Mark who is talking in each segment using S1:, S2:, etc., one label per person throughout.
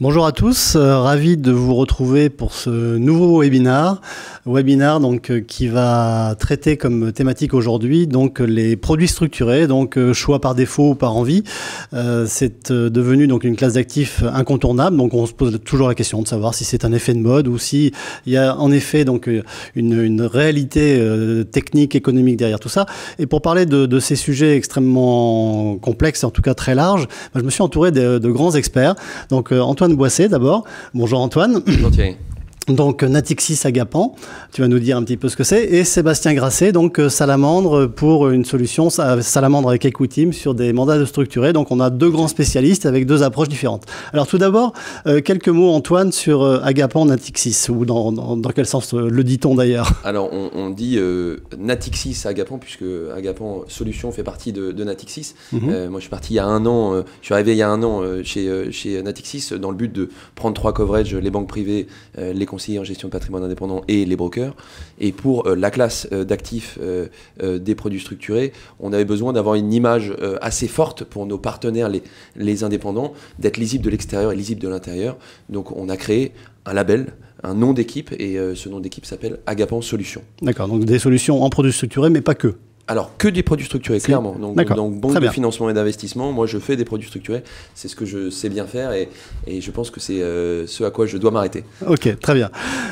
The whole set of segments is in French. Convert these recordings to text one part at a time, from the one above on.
S1: Bonjour à tous, ravi de vous retrouver pour ce nouveau webinaire donc, qui va traiter comme thématique aujourd'hui donc les produits structurés, donc choix par défaut ou par envie. C'est devenu donc une classe d'actifs incontournable, donc on se pose toujours la question de savoir si c'est un effet de mode ou si il y a en effet donc une réalité technique, économique derrière tout ça. Et pour parler de ces sujets extrêmement complexes, en tout cas très larges, je me suis entouré de grands experts. Donc Antoine Boisset d'abord. Bonjour Antoine.
S2: Bonjour Thierry.
S1: Donc Natixis Agapan, tu vas nous dire un petit peu ce que c'est, et Sébastien Grasset, donc Salamandre pour une solution Salamandre avec Equitim sur des mandats de structurés. Donc on a deux grands spécialistes avec deux approches différentes. Alors tout d'abord, quelques mots Antoine sur Agapan Natixis, ou dans quel sens le dit-on d'ailleurs?
S2: Alors on dit Natixis Agapan, puisque Agapan Solutions fait partie de Natixis. Moi je suis parti il y a un an, je suis arrivé il y a un an chez Natixis dans le but de prendre 3 coverages, les banques privées, les conseillers en gestion de patrimoine indépendant et les brokers. Et pour la classe d'actifs des produits structurés, on avait besoin d'avoir une image assez forte pour nos partenaires, les indépendants, d'être lisible de l'extérieur et lisible de l'intérieur. Donc on a créé un label, un nom d'équipe, et ce nom d'équipe s'appelle Agapan Solutions. D'accord,
S1: donc des solutions en produits structurés, mais pas que.
S2: Alors, que des produits structurés, clairement. Donc banque de financement et d'investissement, moi je fais des produits structurés, c'est ce que je sais bien faire et je pense que c'est ce à quoi je dois m'arrêter.
S1: Ok, très bien.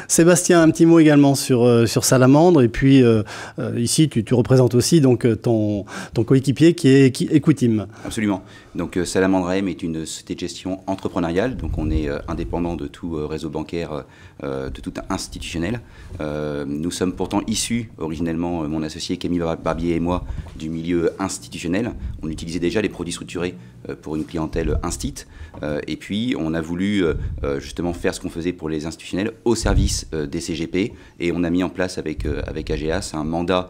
S1: Sébastien, un petit mot également sur Salamandre, et puis ici tu représentes aussi donc, ton coéquipier qui est Equitim.
S3: Absolument. Donc Salamandre AM est une société de gestion entrepreneuriale, donc on est indépendant de tout réseau bancaire, de tout institutionnel. Nous sommes pourtant issus, originellement, mon associé Camille Barbier et moi, du milieu institutionnel. On utilisait déjà les produits structurés pour une clientèle instit. Et puis, on a voulu justement faire ce qu'on faisait pour les institutionnels au service des CGP. Et on a mis en place avec AGAS un mandat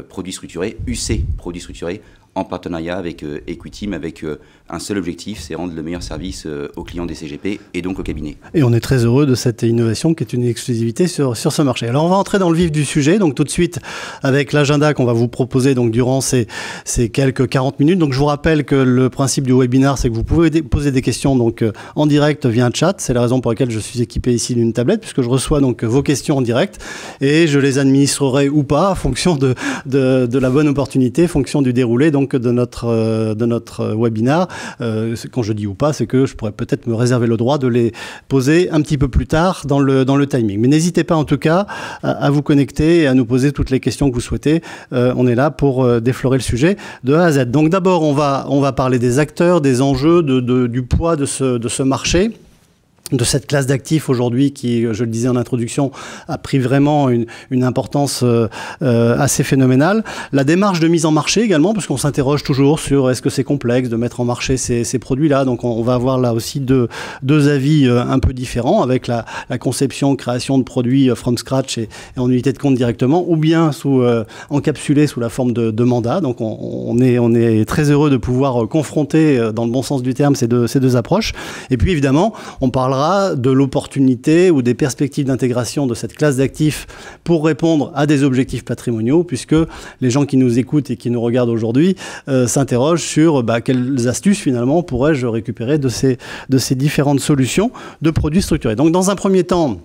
S3: produits structurés, UC produits structurés, en partenariat avec Equitim, avec un seul objectif, c'est rendre le meilleur service aux clients des CGP et donc au cabinet.
S1: Et on est très heureux de cette innovation qui est une exclusivité sur ce marché. Alors on va entrer dans le vif du sujet, donc tout de suite avec l'agenda qu'on va vous proposer donc, durant ces quelques 40 minutes. Donc je vous rappelle que le principe du webinaire, c'est que vous pouvez poser des questions donc, en direct via un chat. C'est la raison pour laquelle je suis équipé ici d'une tablette, puisque je reçois donc, vos questions en direct et je les administrerai ou pas en fonction de la bonne opportunité, en fonction du déroulé donc, de notre webinaire. Quand je dis ou pas, c'est que je pourrais peut-être me réserver le droit de les poser un petit peu plus tard dans le timing. Mais n'hésitez pas en tout cas à vous connecter et à nous poser toutes les questions que vous souhaitez. On est là pour déflorer le sujet de A à Z. Donc d'abord, on va parler des acteurs, des enjeux, du poids de ce marché, de cette classe d'actifs aujourd'hui qui, je le disais en introduction, a pris vraiment une importance assez phénoménale. La démarche de mise en marché également, parce qu'on s'interroge toujours sur est-ce que c'est complexe de mettre en marché ces produits-là. Donc on va avoir là aussi deux avis un peu différents avec la conception, création de produits from scratch et en unité de compte directement, ou bien encapsulé sous la forme de mandat. Donc on est très heureux de pouvoir confronter dans le bon sens du terme ces deux approches. Et puis évidemment, on parlera de l'opportunité ou des perspectives d'intégration de cette classe d'actifs pour répondre à des objectifs patrimoniaux, puisque les gens qui nous écoutent et qui nous regardent aujourd'hui s'interrogent sur quelles astuces finalement pourrais-je récupérer de ces différentes solutions de produits structurés. Donc dans un premier temps,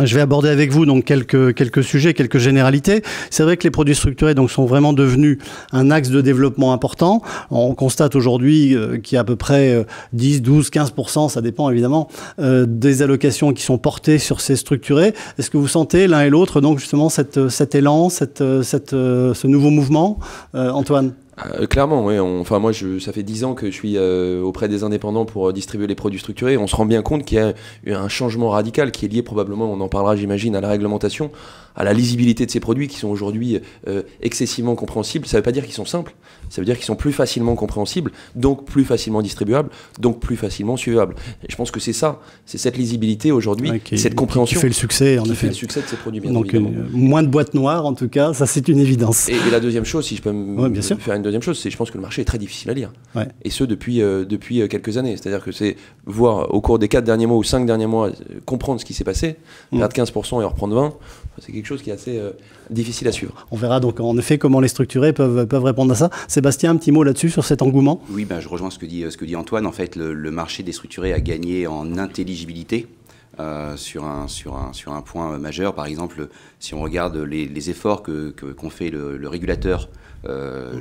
S1: je vais aborder avec vous donc quelques sujets, quelques généralités. C'est vrai que les produits structurés donc sont vraiment devenus un axe de développement important. On constate aujourd'hui qu'il y a à peu près 10, 12, 15%, ça dépend évidemment, des allocations qui sont portées sur ces structurés. Est-ce que vous sentez l'un et l'autre donc justement cet élan, ce nouveau mouvement, Antoine?
S2: Clairement, oui. Moi, ça fait 10 ans que je suis auprès des indépendants pour distribuer les produits structurés. On se rend bien compte qu'il y a eu un changement radical qui est lié probablement, on en parlera j'imagine, à la réglementation, à la lisibilité de ces produits qui sont aujourd'hui excessivement compréhensibles. Ça ne veut pas dire qu'ils sont simples, ça veut dire qu'ils sont plus facilement compréhensibles, donc plus facilement distribuables, donc plus facilement suivables. Et je pense que c'est ça, c'est cette lisibilité aujourd'hui, cette compréhension
S1: qui fait le succès, en effet.
S2: Fait le succès de ces produits, bien
S1: donc,
S2: évidemment.
S1: Moins de boîtes noires, en tout cas, ça c'est une évidence.
S2: Et la deuxième chose, si je peux faire une deuxième chose, c'est que je pense que le marché est très difficile à lire. Ouais. Et ce, depuis quelques années. C'est-à-dire que c'est voir au cours des 4 derniers mois ou 5 derniers mois, comprendre ce qui s'est passé, perdre 15% et en reprendre 20%, c'est quelque chose qui est assez difficile à suivre.
S1: On verra donc en effet comment les structurés peuvent répondre à ça. Sébastien, un petit mot là-dessus sur cet engouement?
S3: Oui, je rejoins ce que dit Antoine. En fait, le marché des structurés a gagné en intelligibilité. Sur un point majeur, par exemple, si on regarde les efforts qu'ont fait le régulateur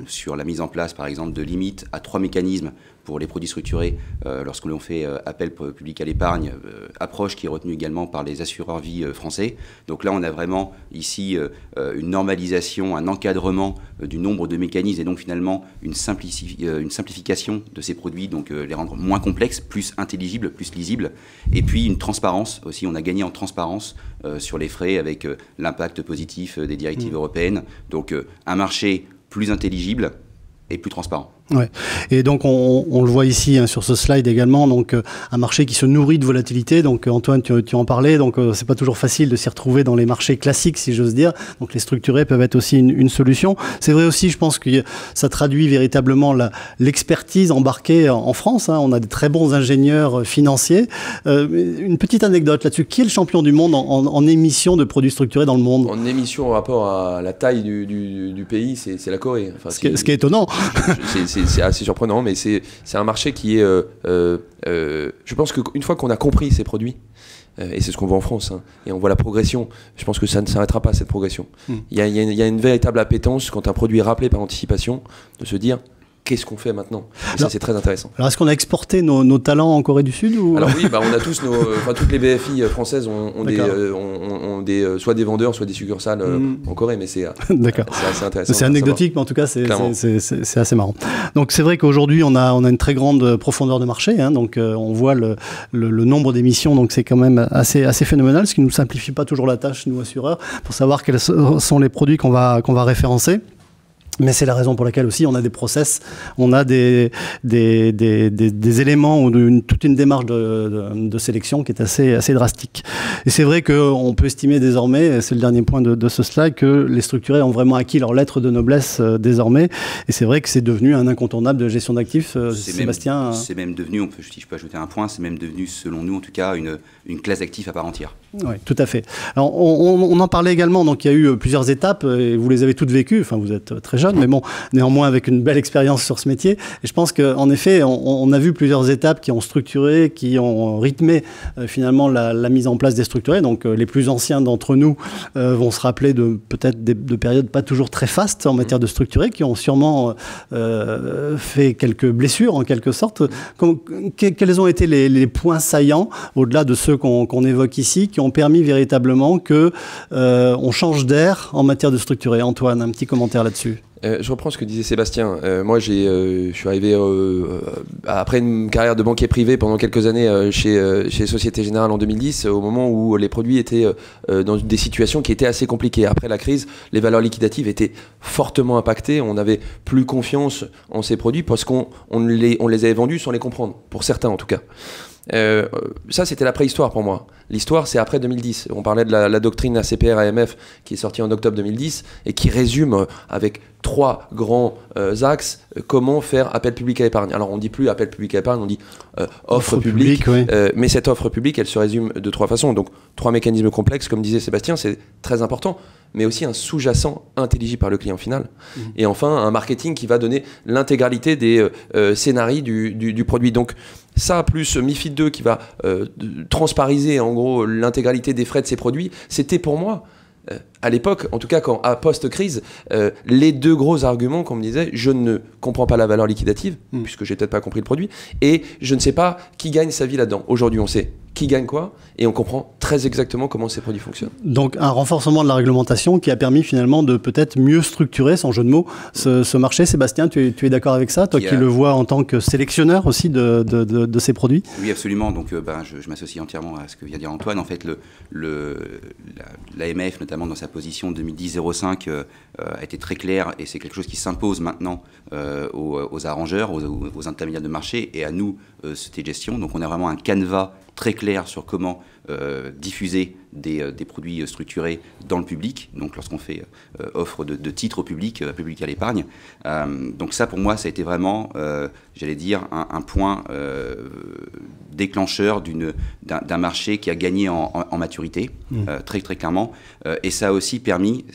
S3: sur la mise en place, par exemple, de limites à 3 mécanismes pour les produits structurés lorsque l'on fait appel public à l'épargne, approche qui est retenue également par les assureurs vie français. Donc là, on a vraiment ici une normalisation, un encadrement du nombre de mécanismes et donc finalement une simplification de ces produits, donc les rendre moins complexes, plus intelligibles, plus lisibles. Et puis une transparence aussi, on a gagné en transparence sur les frais avec l'impact positif des directives européennes. Donc un marché plus intelligible et plus transparent.
S1: Ouais. Et donc on le voit ici sur ce slide également, donc un marché qui se nourrit de volatilité. Donc Antoine, tu en parlais, donc c'est pas toujours facile de s'y retrouver dans les marchés classiques, si j'ose dire. Donc les structurés peuvent être aussi une solution. C'est vrai aussi, je pense que ça traduit véritablement l'expertise embarquée en France. On a des très bons ingénieurs financiers. Une petite anecdote là-dessus. Qui est le champion du monde en émission de produits structurés dans le monde?
S2: En émission, en rapport à la taille du pays, c'est la Corée. Enfin,
S1: ce qui est étonnant.
S2: C'est assez surprenant, mais c'est un marché qui est... je pense qu'une fois qu'on a compris ces produits, et c'est ce qu'on voit en France, et on voit la progression, je pense que ça ne s'arrêtera pas, cette progression. Il y a une véritable appétence, quand un produit est rappelé par anticipation, de se dire... Qu'est-ce qu'on fait maintenant? Et ça, c'est très intéressant.
S1: Alors, est-ce qu'on a exporté nos talents en Corée du Sud ou...
S2: Alors oui, on a tous toutes les BFI françaises ont soit des vendeurs, soit des succursales en Corée, mais c'est assez intéressant.
S1: C'est anecdotique, mais en tout cas, c'est assez marrant. Donc c'est vrai qu'aujourd'hui, on a une très grande profondeur de marché, donc on voit le nombre d'émissions, donc c'est quand même assez phénoménal, ce qui ne nous simplifie pas toujours la tâche, nous assureurs, pour savoir quels sont les produits qu'on va référencer. Mais c'est la raison pour laquelle aussi on a des process, on a des éléments ou toute une démarche de sélection qui est assez drastique. Et c'est vrai qu'on peut estimer désormais, c'est le dernier point de ce slide, que les structurés ont vraiment acquis leur lettre de noblesse désormais. Et c'est vrai que c'est devenu un incontournable de gestion d'actifs. Sébastien.
S3: C'est même devenu, si je peux ajouter un point, c'est même devenu, selon nous en tout cas, une classe d'actifs à part entière.
S1: Oui, tout à fait. Alors on en parlait également, donc il y a eu plusieurs étapes et vous les avez toutes vécues, enfin vous êtes très jeune, mais bon, néanmoins avec une belle expérience sur ce métier. Et je pense qu'en effet, on a vu plusieurs étapes qui ont structuré, qui ont rythmé finalement la mise en place des structurés. Donc les plus anciens d'entre nous vont se rappeler peut-être de périodes pas toujours très fastes en matière de structurés, qui ont sûrement fait quelques blessures en quelque sorte. Quels ont été les points saillants, au-delà de ceux qu'on évoque ici, qui ont permis véritablement qu'on change d'air en matière de structurés? Antoine, un petit commentaire là-dessus.
S2: Je reprends ce que disait Sébastien. Moi, je suis arrivé après une carrière de banquier privé pendant quelques années chez Société Générale en 2010, au moment où les produits étaient dans des situations qui étaient assez compliquées. Après la crise, les valeurs liquidatives étaient fortement impactées. On n'avait plus confiance en ces produits parce qu'on les avait vendus sans les comprendre, pour certains en tout cas. Ça, c'était la préhistoire pour moi. L'histoire, c'est après 2010. On parlait de la doctrine ACPR-AMF qui est sortie en octobre 2010 et qui résume avec 3 grands axes comment faire appel public à l'épargne. Alors, on ne dit plus appel public à l'épargne, on dit offre publique. Oui. Mais cette offre publique, elle se résume de 3 façons. Donc, 3 mécanismes complexes, comme disait Sébastien, c'est très important, mais aussi un sous-jacent intelligible par le client final. Et enfin, un marketing qui va donner l'intégralité des scénarios du produit. Donc, ça, plus MiFID 2 qui va transpariser en gros l'intégralité des frais de ces produits, c'était pour moi, à l'époque, en tout cas à post-crise, les 2 gros arguments qu'on me disait: je ne comprends pas la valeur liquidative, puisque j'ai peut-être pas compris le produit, et je ne sais pas qui gagne sa vie là-dedans. Aujourd'hui, on sait qui gagne quoi, et on comprend très exactement comment ces produits fonctionnent. Donc
S1: un renforcement de la réglementation qui a permis finalement de peut-être mieux structurer, sans jeu de mots, ce marché. Sébastien, tu es d'accord avec ça, toi qui le vois en tant que sélectionneur aussi de ces produits?
S3: Oui, absolument. Donc je m'associe entièrement à ce que vient de dire Antoine. En fait, l'AMF, notamment dans sa position 2010-05, a été très claire, et c'est quelque chose qui s'impose maintenant aux arrangeurs, aux intermédiaires de marché, et à nous, Société Gestion. Donc on a vraiment un canevas très clair sur comment diffuser des produits structurés dans le public, donc lorsqu'on fait offre de titres au public à l'épargne. Donc ça, pour moi, ça a été vraiment, j'allais dire, un point déclencheur d'un marché qui a gagné en maturité, très très clairement. Et ça a aussi permis,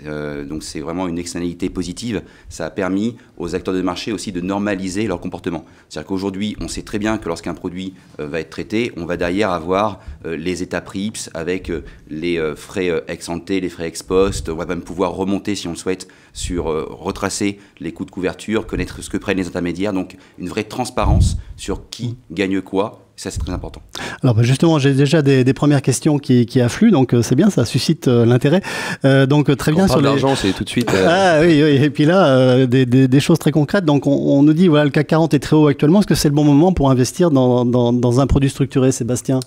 S3: donc c'est vraiment une externalité positive, ça a permis aux acteurs de marché aussi de normaliser leur comportement. C'est-à-dire qu'aujourd'hui, on sait très bien que lorsqu'un produit va être traité, on va derrière avoir les étapes RIPS avec les frais ex-ante, les frais ex-post. On va même pouvoir remonter, si on le souhaite, sur retracer les coûts de couverture, connaître ce que prennent les intermédiaires. Donc, une vraie transparence sur qui gagne quoi. Ça, c'est très important.
S1: Alors justement, j'ai déjà des premières questions qui affluent, donc c'est bien, ça suscite l'intérêt. Donc très bien
S2: sur l'argent, c'est tout de suite.
S1: Ah oui, et puis là, des choses très concrètes. Donc on nous dit, voilà, le CAC 40 est très haut actuellement. Est-ce que c'est le bon moment pour investir dans un produit structuré, Sébastien ?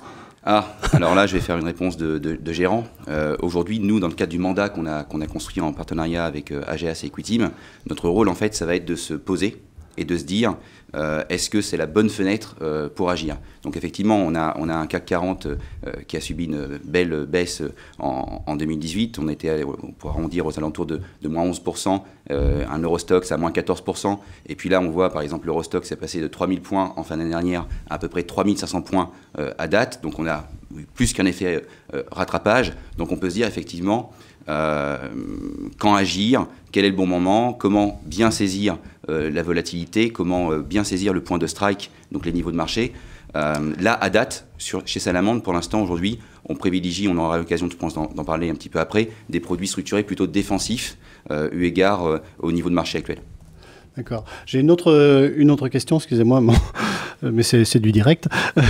S3: Alors là, je vais faire une réponse de gérant. Aujourd'hui, nous, dans le cadre du mandat qu'on a construit en partenariat avec AGAS et Equitim, notre rôle, en fait, ça va être de se poser et de se dire, est-ce que c'est la bonne fenêtre pour agir? Donc effectivement, on a un CAC 40 qui a subi une belle baisse en 2018. On était, on pourra arrondir aux alentours de moins 11%, un Eurostoxx à moins 14%. Et puis là, on voit par exemple l'Eurostoxx est passé de 3000 points en fin d'année dernière à peu près 3500 points à date. Donc on a plus qu'un effet rattrapage. Donc on peut se dire effectivement, quand agir, quel est le bon moment, comment bien saisir la volatilité, comment bien saisir le point de strike, donc les niveaux de marché. Là, à date, chez Salamandre, pour l'instant, aujourd'hui, on privilégie, on aura l'occasion, je pense, d'en parler un petit peu après, des produits structurés plutôt défensifs, eu égard au niveau de marché actuel.
S1: D'accord. J'ai une autre question, excusez-moi, mais c'est du direct.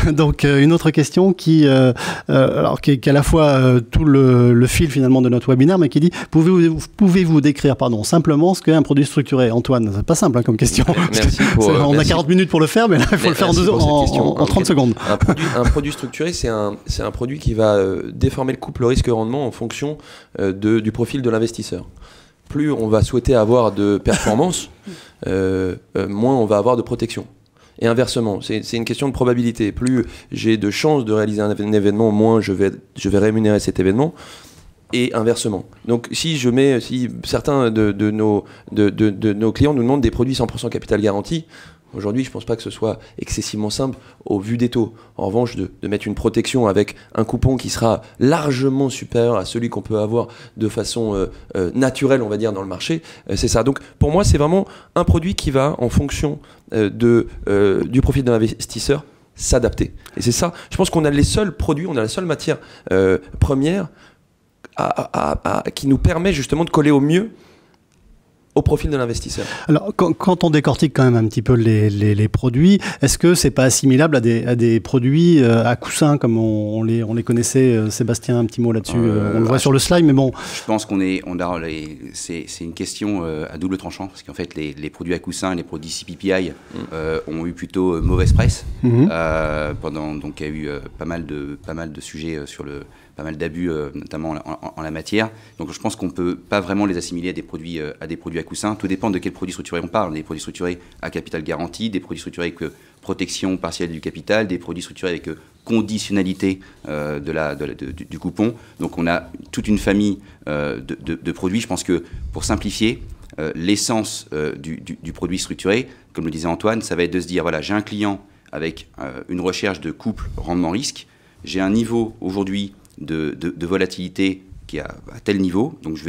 S1: Donc une autre question qui est à la fois tout le fil finalement de notre webinaire, mais qui dit pouvez-vous décrire simplement ce qu'est un produit structuré? Antoine, c'est pas simple comme question.
S2: Merci
S1: on a 40 minutes pour le faire, mais là il faut le faire en 30 secondes.
S2: Un produit structuré, c'est un produit qui va déformer le couple risque-rendement en fonction du profil de l'investisseur. Plus on va souhaiter avoir de performance, moins on va avoir de protection. Et inversement, c'est une question de probabilité. Plus j'ai de chances de réaliser un événement, moins je vais rémunérer cet événement. Et inversement. Donc si certains de nos clients nous demandent des produits 100% capital garanti, aujourd'hui, je ne pense pas que ce soit excessivement simple au vu des taux. En revanche, de mettre une protection avec un coupon qui sera largement supérieur à celui qu'on peut avoir de façon naturelle, on va dire, dans le marché, c'est ça. Donc, pour moi, c'est vraiment un produit qui va, en fonction du profil de l'investisseur, s'adapter. Et c'est ça. Je pense qu'on a les seuls produits, on a la seule matière première qui nous permet justement de coller au mieux au profil de l'investisseur.
S1: Alors, quand on décortique quand même un petit peu les produits, est-ce que c'est pas assimilable à des produits à coussin comme on les connaissait? Sébastien, un petit mot là-dessus. On le voit sur le slide, mais bon.
S3: Je pense c'est une question à double tranchant, parce qu'en fait, les produits à coussin, les produits CPPI ont eu plutôt mauvaise presse. Donc il y a eu pas mal de sujets pas mal d'abus, notamment en la matière. Donc je pense qu'on ne peut pas vraiment les assimiler à des produits à coussin. Tout dépend de quels produits structurés on parle. Des produits structurés à capital garanti, des produits structurés avec protection partielle du capital, des produits structurés avec conditionnalité du coupon. Donc on a toute une famille de produits. Je pense que pour simplifier, l'essence du produit structuré, comme le disait Antoine, ça va être de se dire, voilà, j'ai un client avec une recherche de couple rendement-risque, j'ai un niveau aujourd'hui de volatilité qui est à tel niveau, donc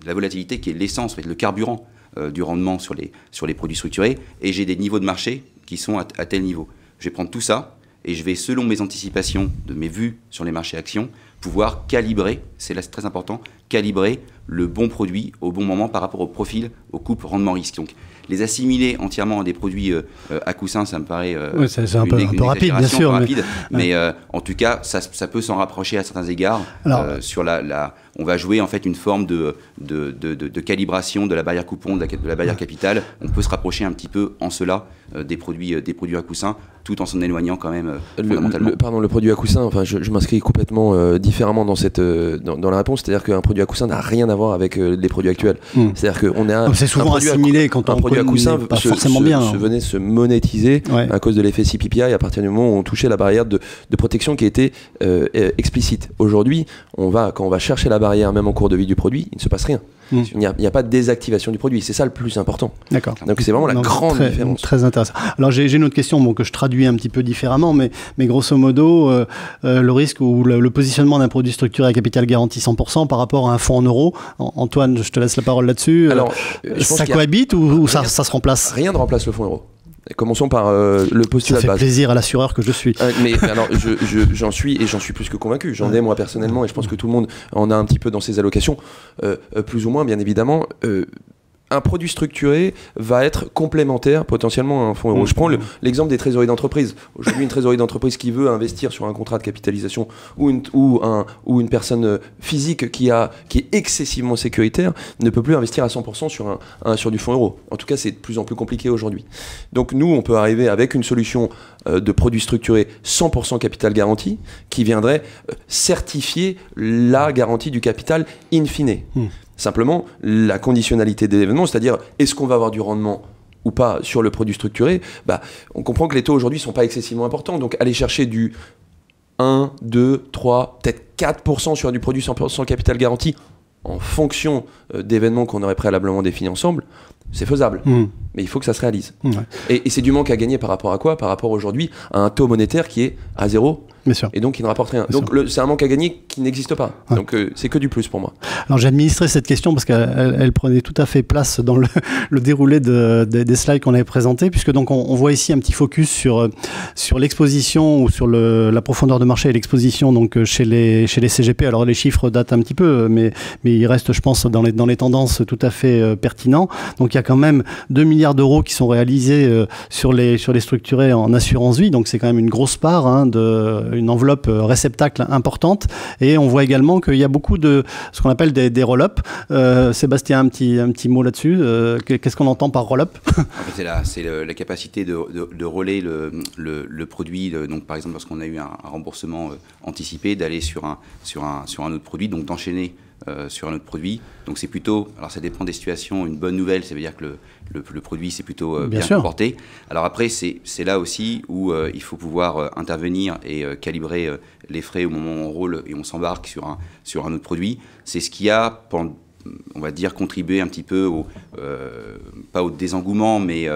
S3: la volatilité qui est l'essence, le carburant du rendement sur les produits structurés, et j'ai des niveaux de marché qui sont à tel niveau. Je vais prendre tout ça et je vais, selon mes anticipations de mes vues sur les marchés actions, pouvoir calibrer, c'est là très important, calibrer le bon produit au bon moment par rapport au profil, au couple rendement-risque. Donc les assimiler entièrement à des produits à coussin, ça me paraît
S1: c'est un peu rapide, bien sûr.
S3: Mais en tout cas, ça peut s'en rapprocher à certains égards. Alors, on va jouer en fait une forme de calibration de la barrière coupon, de la barrière capitale. On peut se rapprocher un petit peu en cela des produits à coussin, tout en s'en éloignant quand même fondamentalement.
S2: Le produit à coussin, enfin, je m'inscris complètement différemment dans la réponse, c'est-à-dire qu'un produit à coussin n'a rien à voir avec les produits actuels. C'est-à-dire qu'on est
S1: c'est souvent assimilé quand on
S2: produit à coussin venait se monétiser à cause de l'effet CPPI à partir du moment où on touchait la barrière de protection qui était explicite. Aujourd'hui, quand on va chercher la barrière, même en cours de vie du produit, il ne se passe rien. Il n'y a pas de désactivation du produit. C'est ça le plus important.
S1: D'accord.
S2: Donc c'est vraiment la grande différence.
S1: Très intéressant. Alors j'ai une autre question que je traduis un petit peu différemment, mais grosso modo, le risque ou le positionnement d'un produit structuré à capital garanti 100% par rapport à un fonds en euros. Antoine, je te laisse la parole là-dessus. Alors, ça cohabite ou ça se remplace?
S2: Rien ne remplace le fonds euro. Commençons par le postulat de base.
S1: Ça fait plaisir à l'assureur que je suis.
S2: Mais alors, j'en suis plus que convaincu. J'en ai moi personnellement, et je pense que tout le monde en a un petit peu dans ses allocations, plus ou moins bien évidemment. Un produit structuré va être complémentaire potentiellement à un fonds euro. Je prends l'exemple des trésoreries d'entreprise. Aujourd'hui, une trésorerie d'entreprise qui veut investir sur un contrat de capitalisation ou une personne physique qui est excessivement sécuritaire ne peut plus investir à 100% sur du fonds euro. En tout cas, c'est de plus en plus compliqué aujourd'hui. Donc nous, on peut arriver avec une solution de produits structurés 100% capital garanti qui viendrait certifier la garantie du capital in fine. Simplement, la conditionnalité des événements, c'est-à-dire est-ce qu'on va avoir du rendement ou pas sur le produit structuré, on comprend que les taux aujourd'hui ne sont pas excessivement importants. Donc aller chercher du 1, 2, 3, peut-être 4% sur du produit 100% capital garanti en fonction d'événements qu'on aurait préalablement définis ensemble, c'est faisable. Mais il faut que ça se réalise. Et c'est du manque à gagner par rapport à quoi? Par rapport aujourd'hui à un taux monétaire qui est à 0.
S1: Bien sûr.
S2: Et donc qui ne rapporte rien. Donc c'est un manque à gagner qui n'existe pas. Donc c'est que du plus pour moi.
S1: Alors j'ai administré cette question parce qu'elle prenait tout à fait place dans le déroulé des slides qu'on avait présentés, puisque donc on voit ici un petit focus sur l'exposition ou sur la profondeur de marché et l'exposition donc chez les CGP. Alors les chiffres datent un petit peu, mais il reste, je pense, dans les tendances tout à fait pertinents. Donc il y a quand même 2 milliards d'euros qui sont réalisés sur les structurés en assurance vie. Donc c'est quand même une grosse part une enveloppe réceptacle importante, et on voit également qu'il y a beaucoup de ce qu'on appelle des roll-up. Sébastien, un petit mot là-dessus. Qu'est-ce qu'on entend par roll-up?
S3: En fait, c'est la capacité de relayer le produit. Donc, par exemple, lorsqu'on a eu un remboursement anticipé, d'aller sur un autre produit, donc d'enchaîner sur un autre produit. Donc c'est plutôt, alors ça dépend des situations, une bonne nouvelle, ça veut dire que le produit s'est plutôt bien comporté. Alors après, c'est là aussi où il faut pouvoir intervenir et calibrer les frais au moment où on roule et on s'embarque sur un autre produit. C'est ce qui a, on va dire, contribué un petit peu pas au désengouement, mais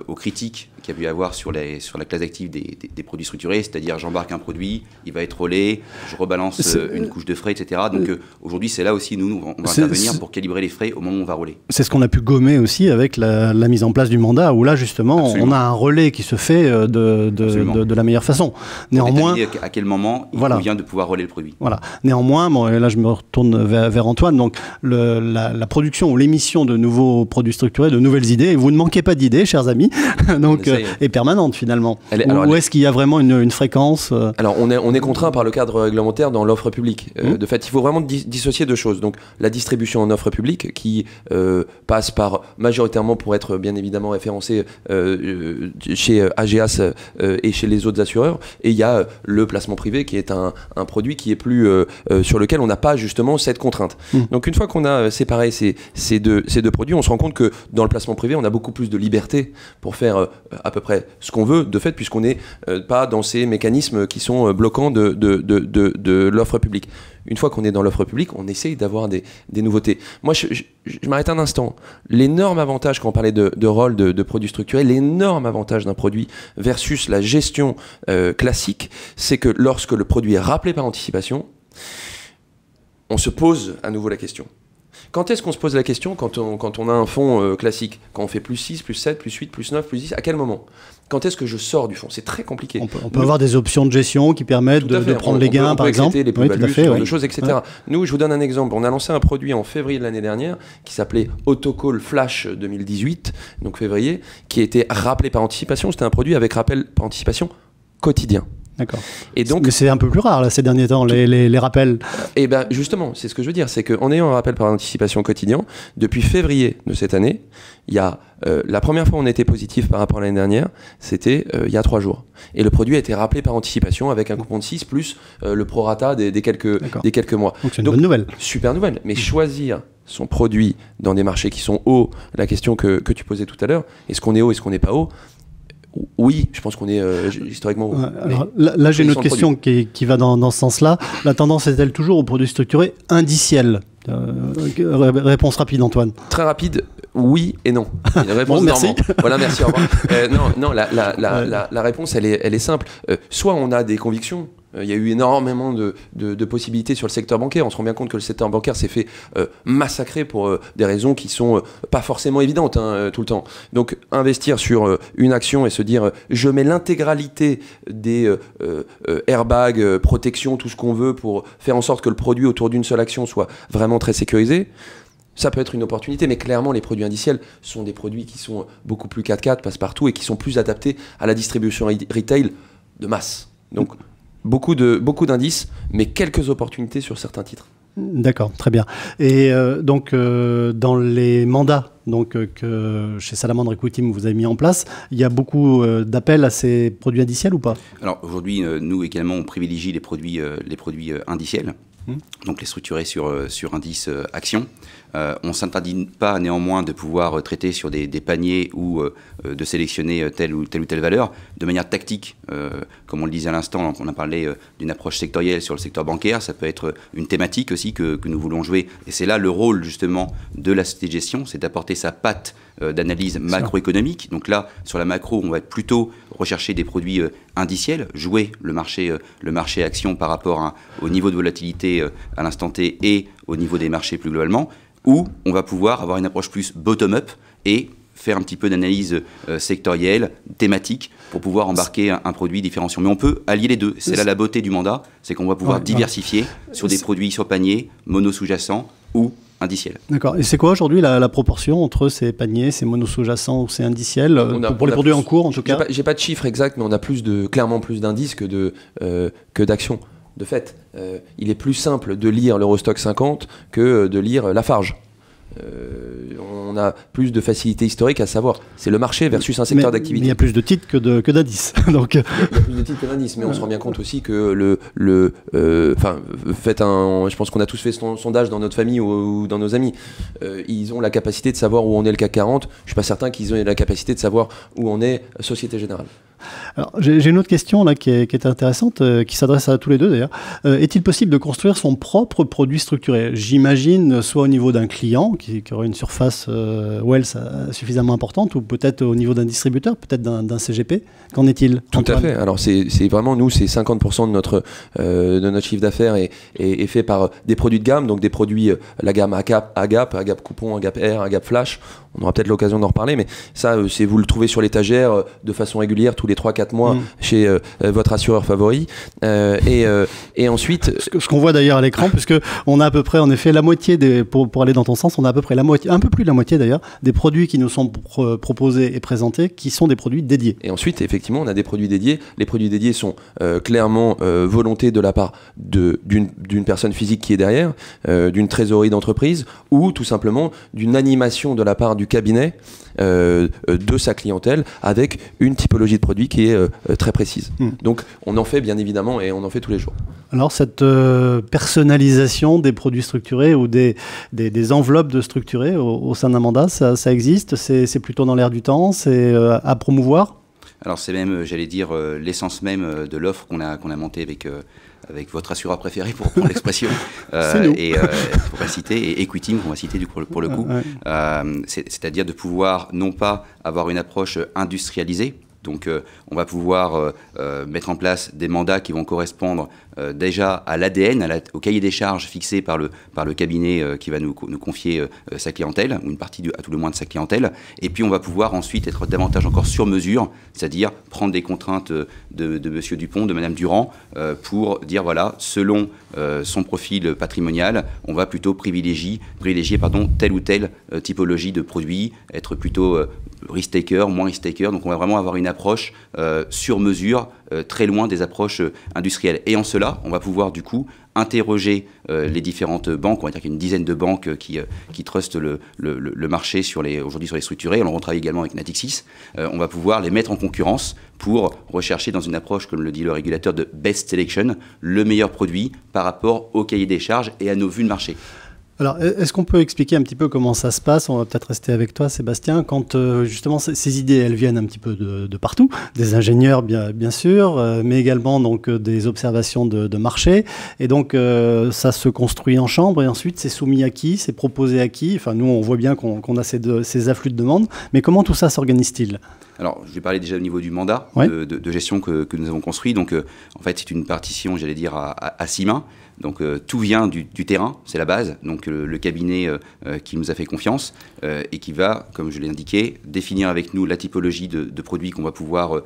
S3: aux critiques qu'il y a pu y avoir sur la classe active des produits structurés, c'est-à-dire j'embarque un produit, il va être relais, je rebalance une couche de frais, etc. Donc aujourd'hui, c'est là aussi, nous, on va intervenir pour calibrer les frais au moment où on va rouler. C'est
S1: ce qu'on a pu gommer aussi avec la mise en place du mandat, où là, justement, Absolument. On a un relais qui se fait de la meilleure façon.
S3: Néanmoins, à quel moment il convient de pouvoir relayer le produit.
S1: Voilà. Néanmoins, et là, je me retourne vers Antoine, donc la production ou l'émission de nouveaux produits structurés, de nouvelles idées, et vous ne manquez pas d'idées, chers amis, donc, est permanente finalement. Ou est-ce qu'il y a vraiment une fréquence
S2: Alors on est contraint par le cadre réglementaire dans l'offre publique. De fait, il faut vraiment dissocier deux choses. Donc la distribution en offre publique qui passe par majoritairement pour être bien évidemment référencé chez AGAS et chez les autres assureurs. Et il y a le placement privé qui est un produit qui est plus sur lequel on n'a pas justement cette contrainte. Donc une fois qu'on a séparé ces deux produits, on se rend compte que dans le placement privé, on a beaucoup plus de liberté pour faire à peu près ce qu'on veut, de fait, puisqu'on n'est pas dans ces mécanismes qui sont bloquants de l'offre publique. Une fois qu'on est dans l'offre publique, on essaye d'avoir des nouveautés. Moi, je m'arrête un instant. L'énorme avantage, quand on parlait de rôle de produits structurés, l'énorme avantage d'un produit versus la gestion classique, c'est que lorsque le produit est rappelé par anticipation, on se pose à nouveau la question. Quand est-ce qu'on se pose la question quand on a un fonds classique? Quand on fait plus 6, plus 7, plus 8, plus 9, plus 10, à quel moment? Quand est-ce que je sors du fonds? C'est très compliqué.
S1: On peut avoir des options de gestion qui permettent de prendre les gains, par exemple.
S2: Les plus-values, ce genre de choses, etc. Ouais. Nous, je vous donne un exemple. On a lancé un produit en février de l'année dernière qui s'appelait Autocall Flash 2018, donc février, qui était rappelé par anticipation. C'était un produit avec rappel par anticipation quotidien.
S1: D'accord.
S2: Et donc,
S1: mais c'est un peu plus rare là, ces derniers temps, les rappels.
S2: Et bien justement, c'est ce que je veux dire, c'est qu'en ayant un rappel par anticipation quotidien, depuis février de cette année, il y a la première fois où on était positif par rapport à l'année dernière, c'était il y a 3 jours. Et le produit a été rappelé par anticipation avec un coupon de 6 plus le prorata des quelques mois.
S1: Donc c'est une bonne nouvelle.
S2: Super nouvelle. Mais choisir son produit dans des marchés qui sont hauts, la question que tu posais tout à l'heure, est-ce qu'on est haut, est-ce qu'on n'est pas haut? Oui, je pense qu'on est historiquement haut.
S1: Ouais, alors, là j'ai une autre question qui va dans ce sens-là. La tendance est-elle toujours aux produits structurés indiciels? Réponse rapide, Antoine.
S2: Très rapide, oui et non. Une réponse
S1: bon, merci.
S2: Voilà, merci, au revoir. Non, la réponse, elle est simple. Soit on a des convictions. Il y a eu énormément de possibilités sur le secteur bancaire. On se rend bien compte que le secteur bancaire s'est fait massacrer pour des raisons qui sont pas forcément évidentes tout le temps. Donc investir sur une action et se dire je mets l'intégralité des airbags, protection, tout ce qu'on veut pour faire en sorte que le produit autour d'une seule action soit vraiment très sécurisé. Ça peut être une opportunité, mais clairement, les produits indiciels sont des produits qui sont beaucoup plus 4x4, passe-partout, et qui sont plus adaptés à la distribution retail de masse. Donc, beaucoup d'indices, mais quelques opportunités sur certains titres.
S1: D'accord, très bien. Et donc, dans les mandats que chez Salamandre Equity vous avez mis en place, il y a beaucoup d'appels à ces produits indiciels ou pas?
S3: Alors, aujourd'hui, nous également, on privilégie les produits indiciels. Donc les structurer sur indice action. On ne s'interdit pas néanmoins de pouvoir traiter sur des paniers ou de sélectionner telle ou telle valeur de manière tactique. Comme on le disait à l'instant, on a parlé d'une approche sectorielle sur le secteur bancaire, ça peut être une thématique aussi que nous voulons jouer. Et c'est là le rôle justement de la société de gestion, c'est d'apporter sa patte d'analyse macroéconomique. Donc là, sur la macro, on va plutôt rechercher des produits indiciels, jouer le marché action par rapport au niveau de volatilité à l'instant T et au niveau des marchés plus globalement, où on va pouvoir avoir une approche plus bottom-up et faire un petit peu d'analyse sectorielle, thématique, pour pouvoir embarquer un produit différenciant. Mais on peut allier les deux. C'est là la beauté du mandat, c'est qu'on va pouvoir diversifier sur des produits sur panier, mono sous-jacents ou indiciels.
S1: D'accord. Et c'est quoi aujourd'hui la proportion entre ces paniers, ces mono sous-jacents ou ces indiciels, pour les produits en cours en tout cas?
S2: J'ai pas de chiffre exact, mais on a clairement plus d'indices que d'actions. De fait, il est plus simple de lire l'Eurostock 50 que de lire Lafarge. On a plus de facilité historique à savoir. C'est le marché versus un secteur d'activité.
S1: Mais il y a plus de titres que d'indices. Donc...
S2: Il y a plus de titres que d'indices, mais on se rend bien compte aussi que je pense qu'on a tous fait ce sondage dans notre famille ou dans nos amis. Ils ont la capacité de savoir où on est le CAC 40. Je ne suis pas certain qu'ils aient la capacité de savoir où on est Société Générale.
S1: Alors, j'ai une autre question là qui est intéressante, qui s'adresse à tous les deux d'ailleurs. Est-il possible de construire son propre produit structuré? J'imagine soit au niveau d'un client qui aurait une surface Wealth suffisamment importante, ou peut-être au niveau d'un distributeur, peut-être d'un CGP. Qu'en est-il?
S2: Tout à fait. Alors c'est vraiment, nous, c'est 50% de notre chiffre d'affaires est fait par des produits de gamme, donc des produits, la gamme AGAP coupon, AGAP Air, AGAP Flash. On aura peut-être l'occasion d'en reparler, mais ça, vous le trouvez sur l'étagère de façon régulière tous les 3-4 mois chez votre assureur favori. Et ensuite...
S1: Ce qu'on voit d'ailleurs à l'écran, puisque on a à peu près, en effet, la moitié pour aller dans ton sens, on a à peu près la moitié, un peu plus de la moitié d'ailleurs, des produits qui nous sont proposés et présentés, qui sont des produits dédiés.
S2: Et ensuite, effectivement, on a des produits dédiés. Les produits dédiés sont clairement volonté de la part d'une personne physique qui est derrière, d'une trésorerie d'entreprise, ou tout simplement d'une animation de la part du cabinet de sa clientèle avec une typologie de produit qui est très précise. Donc on en fait bien évidemment, et on en fait tous les jours.
S1: Alors cette personnalisation des produits structurés ou des enveloppes de structurés au sein d'un mandat, ça existe? C'est plutôt dans l'air du temps? C'est à promouvoir?
S3: Alors c'est même, j'allais dire, l'essence même de l'offre qu'on a montée avec votre assureur préféré, pour prendre l'expression, et pour la citer, et Equity, qu'on va citer pour le coup. C'est-à-dire de pouvoir non pas avoir une approche industrialisée. Donc on va pouvoir mettre en place des mandats qui vont correspondre déjà à l'ADN, au cahier des charges fixé par le cabinet qui va nous confier sa clientèle, ou une partie à tout le moins de sa clientèle. Et puis on va pouvoir ensuite être davantage encore sur mesure, c'est-à-dire prendre des contraintes de Monsieur Dupont, de Madame Durand, pour dire voilà, selon son profil patrimonial, on va plutôt privilégier telle ou telle typologie de produits, être plutôt risk-taker, moins risk-taker. Donc on va vraiment avoir une approche sur mesure, très loin des approches industrielles. Et en cela, on va pouvoir du coup interroger les différentes banques. On va dire qu'il y a une dizaine de banques qui trustent le marché aujourd'hui sur les structurés. On travaille également avec Natixis. On va pouvoir les mettre en concurrence pour rechercher dans une approche, comme le dit le régulateur, de best selection, le meilleur produit par rapport au cahier des charges et à nos vues de marché.
S1: Alors, est-ce qu'on peut expliquer un petit peu comment ça se passe? On va peut-être rester avec toi, Sébastien, quand justement ces idées, elles viennent un petit peu de partout, des ingénieurs bien sûr, mais également donc des observations de marché. Et donc, ça se construit en chambre et ensuite c'est soumis à qui? C'est proposé à qui? Enfin, nous, on voit bien qu'on a ces afflux de demandes, mais comment tout ça s'organise-t-il?
S3: Alors, je vais parler déjà au niveau du mandat de gestion que nous avons construit. Donc, en fait, c'est une partition, j'allais dire, à 6 mains. Donc, tout vient du terrain, c'est la base. Donc, le cabinet qui nous a fait confiance et qui va, comme je l'ai indiqué, définir avec nous la typologie de produits qu'on va pouvoir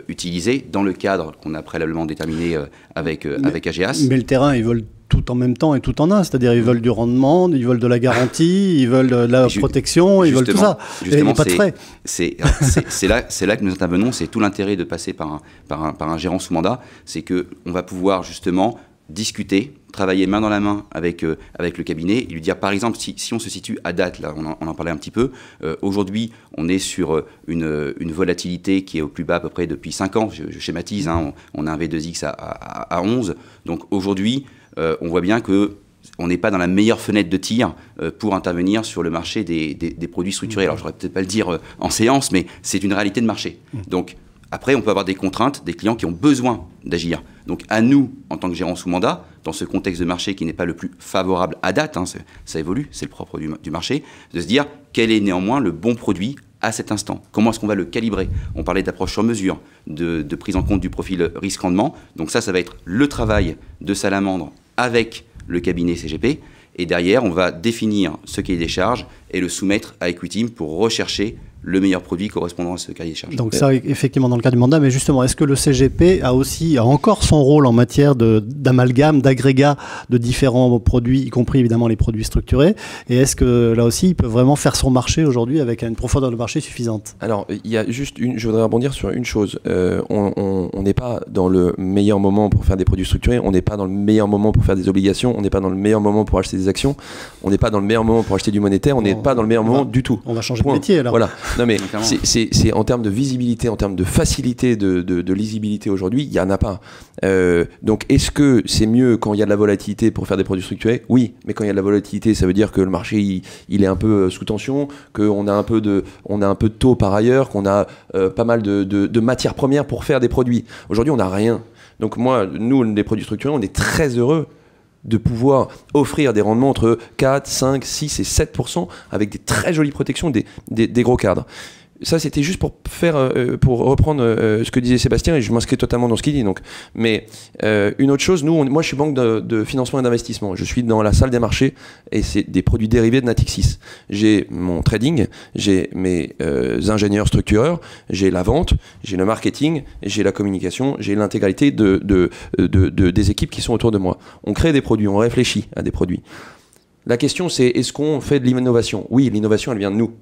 S3: utiliser dans le cadre qu'on a préalablement déterminé avec AGEAS.
S1: Mais le terrain, ils veulent tout en même temps et tout en un, c'est-à-dire ils veulent du rendement, ils veulent de la garantie, ils veulent de la protection, ils veulent tout ça, et pas de frais.
S3: C'est là que nous intervenons, c'est tout l'intérêt de passer par un gérant sous mandat, c'est qu'on va pouvoir justement discuter, travailler main dans la main avec le cabinet et lui dire, par exemple, si on se situe à date, là on en parlait un petit peu, aujourd'hui on est sur une volatilité qui est au plus bas à peu près depuis 5 ans, je schématise, hein, on a un V2X à 11, donc aujourd'hui on voit bien qu'on n'est pas dans la meilleure fenêtre de tir pour intervenir sur le marché des produits structurés. Alors je ne pourrais peut-être pas le dire en séance, mais c'est une réalité de marché. Donc après, on peut avoir des contraintes, des clients qui ont besoin d'agir. Donc à nous, en tant que gérant sous mandat, dans ce contexte de marché qui n'est pas le plus favorable à date, hein, ça évolue, c'est le propre du marché, de se dire quel est néanmoins le bon produit à cet instant. Comment est-ce qu'on va le calibrer? On parlait d'approche sur mesure, de prise en compte du profil risque-rendement. Donc ça va être le travail de Salamandre avec le cabinet CGP. Et derrière, on va définir ce cahier des charges et le soumettre à Equiteam pour rechercher le meilleur produit correspondant à ce cahier des charges.
S1: Donc ça, effectivement, dans le cas du mandat, mais justement, est-ce que le CGP a encore son rôle en matière d'amalgame, d'agrégat de différents produits, y compris évidemment les produits structurés, et est-ce que là aussi, il peut vraiment faire son marché aujourd'hui avec une profondeur de marché suffisante? Alors,
S2: il y a juste je voudrais rebondir sur une chose. On n'est pas dans le meilleur moment pour faire des produits structurés, on n'est pas dans le meilleur moment pour faire des obligations, on n'est pas dans le meilleur moment pour acheter des actions, on n'est pas dans le meilleur moment pour acheter du monétaire, on n'est pas dans le meilleur moment du tout.
S1: On va changer de métier alors.
S2: Voilà. Non mais c'est en termes de visibilité, en termes de facilité, de lisibilité aujourd'hui, il n'y en a pas. Donc est-ce que c'est mieux quand il y a de la volatilité pour faire des produits structurés? Oui, mais quand il y a de la volatilité, ça veut dire que le marché il est un peu sous tension, qu'on a un peu de taux par ailleurs, qu'on a pas mal de matières premières pour faire des produits. Aujourd'hui, on n'a rien. Donc nous, les produits structurés, on est très heureux de pouvoir offrir des rendements entre 4, 5, 6 et 7% avec des très jolies protections, des gros cadres. Ça, c'était juste pour reprendre ce que disait Sébastien, et je m'inscris totalement dans ce qu'il dit. Donc. Mais une autre chose, moi je suis banque de financement et d'investissement. Je suis dans la salle des marchés et c'est des produits dérivés de Natixis. J'ai mon trading, j'ai mes ingénieurs structureurs, j'ai la vente, j'ai le marketing, j'ai la communication, j'ai l'intégralité des équipes qui sont autour de moi. On crée des produits, on réfléchit à des produits. La question c'est, est-ce qu'on fait de l'innovation? Oui, l'innovation elle vient de nous.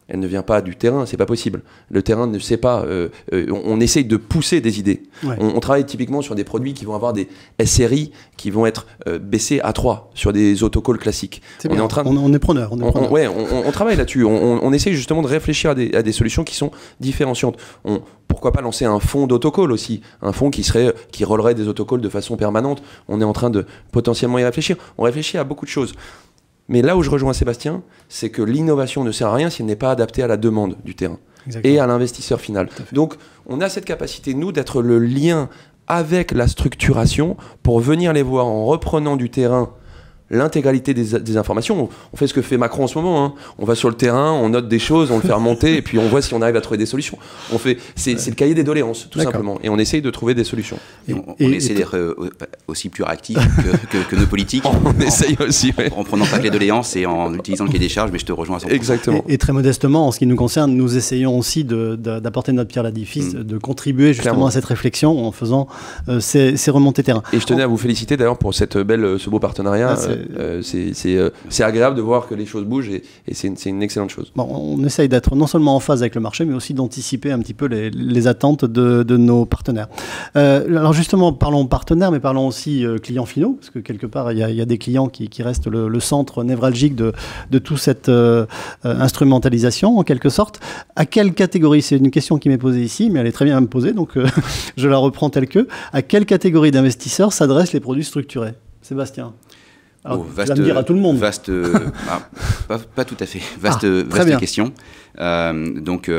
S2: Elle ne vient pas du terrain, c'est pas possible. Le terrain ne sait pas. On essaye de pousser des idées. Ouais. On travaille typiquement sur des produits qui vont avoir des SRI qui vont être baissés à 3 sur des autocalls classiques.
S1: On est preneur.
S2: On travaille là-dessus. On essaye justement de réfléchir à des solutions qui sont différenciantes. Pourquoi pas lancer un fonds d'autocall aussi, un fonds qui rollerait des autocalls de façon permanente. On est en train de potentiellement y réfléchir. On réfléchit à beaucoup de choses. Mais là où je rejoins Sébastien, c'est que l'innovation ne sert à rien si elle n'est pas adaptée à la demande du terrain. Exactement. Et à l'investisseur final. Donc, on a cette capacité, nous, d'être le lien avec la structuration pour venir les voir en reprenant du terrain l'intégralité des informations. On fait ce que fait Macron en ce moment. Hein. On va sur le terrain, on note des choses, on le fait remonter et puis on voit si on arrive à trouver des solutions. C'est le cahier des doléances, tout simplement. Et on essaye de trouver des solutions.
S3: On essaie d'être aussi plus réactif que nos politiques.
S2: On essaye aussi, ouais.
S3: En prenant pas que les doléances et en utilisant le cahier des charges, mais je te rejoins à 100%.
S2: Exactement.
S1: Et très modestement, en ce qui nous concerne, nous essayons aussi d'apporter notre pierre à l'édifice, de contribuer justement à cette réflexion en faisant ces remontées terrain.
S2: Et je tenais à vous féliciter d'ailleurs pour ce beau partenariat. c'est agréable de voir que les choses bougent et c'est une excellente chose.
S1: Bon, on essaye d'être non seulement en phase avec le marché, mais aussi d'anticiper un petit peu les attentes de nos partenaires. Alors justement, parlons partenaires, mais parlons aussi clients finaux, parce que quelque part, il y a des clients qui restent le centre névralgique de toute cette instrumentalisation, en quelque sorte. À quelle catégorie, c'est une question qui m'est posée ici, mais elle est très bien à me poser, donc je la reprends telle que. À quelle catégorie d'investisseurs s'adressent les produits structurés? Sébastien? Alors, tu vas me dire à tout le monde.
S3: Pas tout à fait. Vaste question. Donc,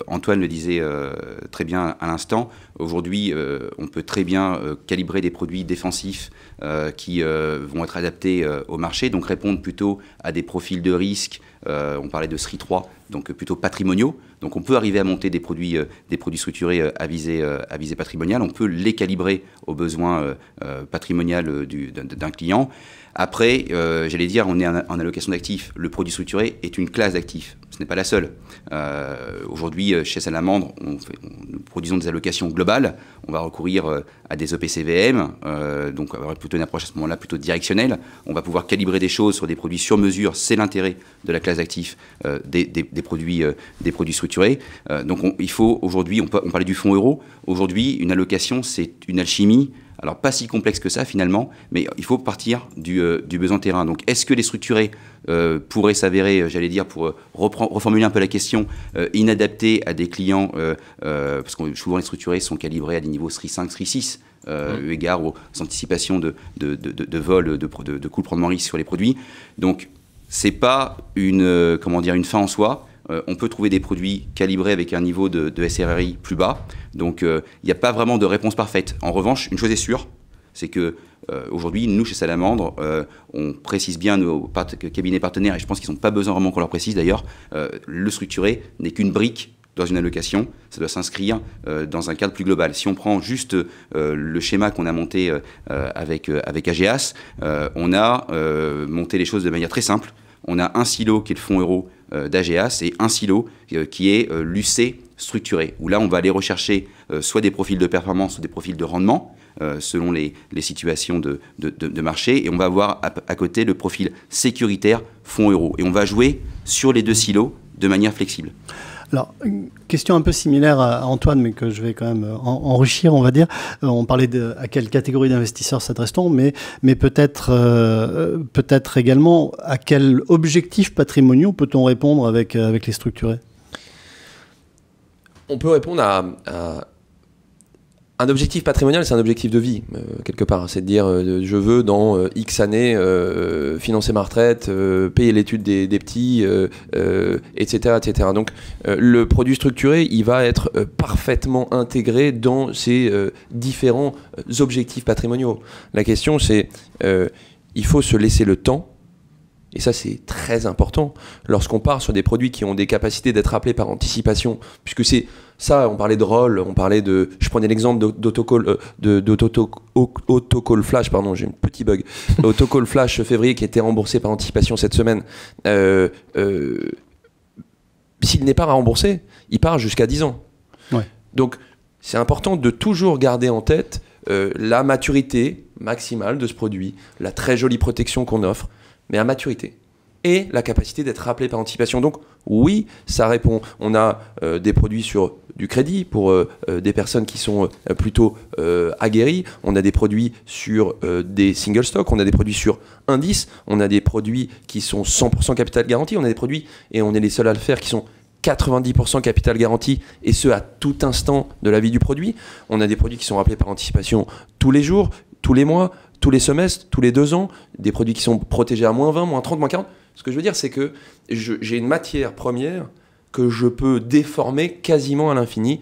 S3: Antoine le disait très bien à l'instant. Aujourd'hui, on peut très bien calibrer des produits défensifs qui vont être adaptés au marché, donc répondre plutôt à des profils de risque. On parlait de SRI 3, donc plutôt patrimoniaux. Donc, on peut arriver à monter des produits structurés à visée patrimoniale. On peut les calibrer aux besoins patrimoniaux d'un client. Après, j'allais dire, on est en allocation d'actifs. Le produit structuré est une classe d'actifs. Ce n'est pas la seule. Aujourd'hui, chez Salamandre, nous produisons des allocations globales. On va recourir à des EPCVM, donc avoir plutôt une approche à ce moment-là plutôt directionnelle. On va pouvoir calibrer des choses sur des produits sur mesure. C'est l'intérêt de la classe d'actifs des produits structurés. Donc il faut aujourd'hui, on parlait du fonds euro. Aujourd'hui, une allocation, c'est une alchimie. Alors, pas si complexe que ça, finalement, mais il faut partir du besoin terrain. Donc, est-ce que les structurés pourraient s'avérer, j'allais dire, pour reformuler un peu la question, inadaptés à des clients, parce que souvent les structurés sont calibrés à des niveaux SRI 5, SRI 6, eu égard aux anticipations de vol, de coûts de rendement risque sur les produits. Donc, c'est pas une fin en soi. On peut trouver des produits calibrés avec un niveau de SRRI plus bas. Donc, il n'y a pas vraiment de réponse parfaite. En revanche, une chose est sûre, c'est que aujourd'hui, nous, chez Salamandre, on précise bien nos cabinets partenaires, et je pense qu'ils n'ont pas besoin vraiment qu'on leur précise d'ailleurs, le structuré n'est qu'une brique dans une allocation. Ça doit s'inscrire dans un cadre plus global. Si on prend juste le schéma qu'on a monté avec AGEAS, on a monté les choses de manière très simple. On a un silo qui est le fonds euro d'AGEAS et un silo qui est l'UC structuré, où là on va aller rechercher soit des profils de performance, soit des profils de rendement, selon les situations de marché, et on va avoir à côté le profil sécuritaire fonds euro. Et on va jouer sur les deux silos de manière flexible.
S1: Alors, une question un peu similaire à Antoine, mais que je vais quand même enrichir, on va dire. On parlait à quelle catégorie d'investisseurs s'adresse-t-on, mais peut-être également à quel objectif patrimoniaux peut-on répondre avec les structurés?
S2: On peut répondre à un objectif patrimonial, c'est un objectif de vie, quelque part. C'est de dire, je veux dans X années financer ma retraite, payer l'étude des petits, etc., etc. Donc, le produit structuré, il va être parfaitement intégré dans ces différents objectifs patrimoniaux. La question, c'est, il faut se laisser le temps. Et ça, c'est très important lorsqu'on part sur des produits qui ont des capacités d'être appelés par anticipation, puisque c'est ça, on parlait de rôle, on parlait de... Je prenais l'exemple d'autocall flash, pardon, j'ai un petit bug. Autocall flash février qui était remboursé par anticipation cette semaine. S'il n'est pas remboursé, il part jusqu'à 10 ans. Ouais. Donc, c'est important de toujours garder en tête la maturité maximale de ce produit, la très jolie protection qu'on offre, mais à maturité, et la capacité d'être rappelé par anticipation. Donc oui, ça répond. On a des produits sur du crédit pour des personnes qui sont plutôt aguerries. On a des produits sur des single stocks. On a des produits sur indices. On a des produits qui sont 100% capital garanti. On a des produits, et on est les seuls à le faire, qui sont 90% capital garanti, et ce à tout instant de la vie du produit. On a des produits qui sont rappelés par anticipation tous les jours, tous les mois, tous les semestres, tous les 2 ans, des produits qui sont protégés à moins 20, moins 30, moins 40. Ce que je veux dire, c'est que j'ai une matière première que je peux déformer quasiment à l'infini,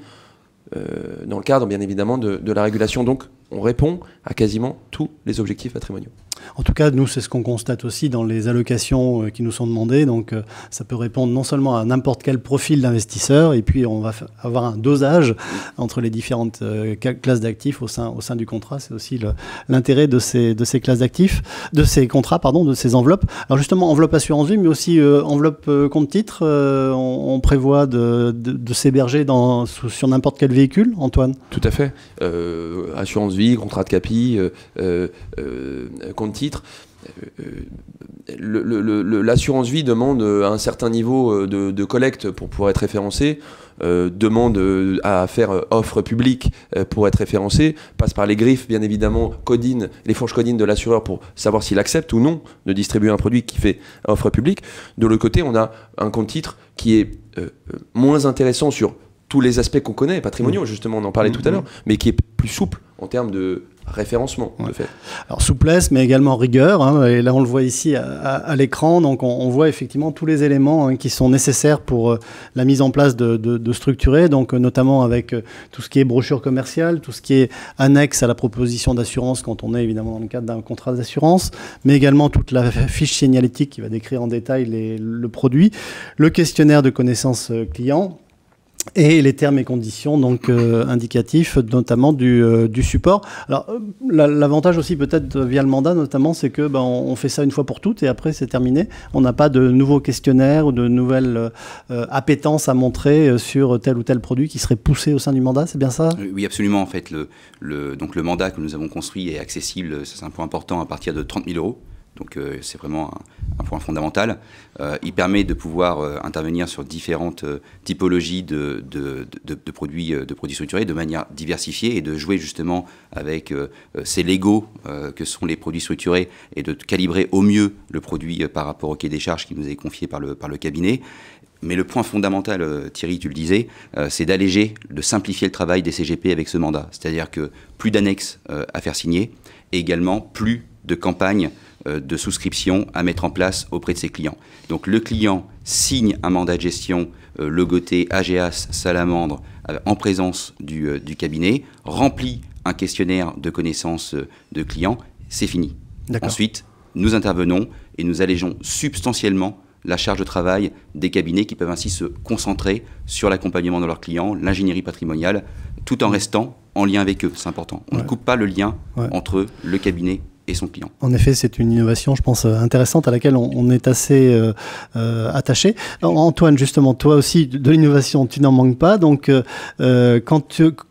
S2: dans le cadre, bien évidemment, de la régulation. Donc, on répond à quasiment tous les objectifs patrimoniaux.
S1: En tout cas, nous, c'est ce qu'on constate aussi dans les allocations qui nous sont demandées. Donc, ça peut répondre non seulement à n'importe quel profil d'investisseur, et puis on va avoir un dosage entre les différentes classes d'actifs au sein du contrat. C'est aussi l'intérêt de ces classes d'actifs, de ces contrats, pardon, de ces enveloppes. Alors justement, enveloppe assurance vie, mais aussi enveloppe compte titre. On prévoit de s'héberger sur n'importe quel véhicule, Antoine?
S2: Tout à fait. Assurance vie, contrat de capi, compte titre. l'assurance vie demande un certain niveau de collecte pour pouvoir être référencé, demande à faire offre publique pour être référencé, passe par les griffes, bien évidemment, codine, les fourches codines de l'assureur pour savoir s'il accepte ou non de distribuer un produit qui fait offre publique. De l'autre côté, on a un compte titre qui est moins intéressant sur tous les aspects qu'on connaît, patrimoniaux, justement, on en parlait tout à l'heure, mais qui est plus souple en termes de référencement, de fait.
S1: Alors, souplesse, mais également rigueur, hein, et là, on le voit ici à l'écran, donc on voit effectivement tous les éléments qui sont nécessaires pour la mise en place de structurer, donc notamment avec tout ce qui est brochure commerciale, tout ce qui est annexe à la proposition d'assurance quand on est évidemment dans le cadre d'un contrat d'assurance, mais également toute la fiche signalétique qui va décrire en détail le produit, le questionnaire de connaissances clients, et les termes et conditions donc indicatifs, notamment du support. Alors l'avantage aussi peut-être via le mandat notamment, c'est que on fait ça une fois pour toutes et après c'est terminé. On n'a pas de nouveaux questionnaires ou de nouvelles appétences à montrer sur tel ou tel produit qui serait poussé au sein du mandat, c'est bien ça?
S3: Oui, absolument. En fait, donc le mandat que nous avons construit est accessible, c'est un point important, à partir de 30 000 €. Donc c'est vraiment un point fondamental. Il permet de pouvoir intervenir sur différentes typologies de produits structurés de manière diversifiée et de jouer justement avec ces Legos que sont les produits structurés et de calibrer au mieux le produit par rapport au cahier des charges qui nous est confié par le cabinet. Mais le point fondamental, Thierry, tu le disais, c'est d'alléger, de simplifier le travail des CGP avec ce mandat. C'est-à-dire que plus d'annexes à faire signer et également plus de campagnes de souscription à mettre en place auprès de ses clients. Donc le client signe un mandat de gestion logoté AGAS Salamandre en présence du cabinet, remplit un questionnaire de connaissances de clients, c'est fini. Ensuite, nous intervenons et nous allégeons substantiellement la charge de travail des cabinets qui peuvent ainsi se concentrer sur l'accompagnement de leurs clients, l'ingénierie patrimoniale, tout en restant en lien avec eux, c'est important. On ne coupe pas le lien entre le cabinet et son client.
S1: En effet, c'est une innovation, je pense, intéressante à laquelle on est assez attaché. Antoine, justement, toi aussi, de l'innovation, tu n'en manques pas. Donc,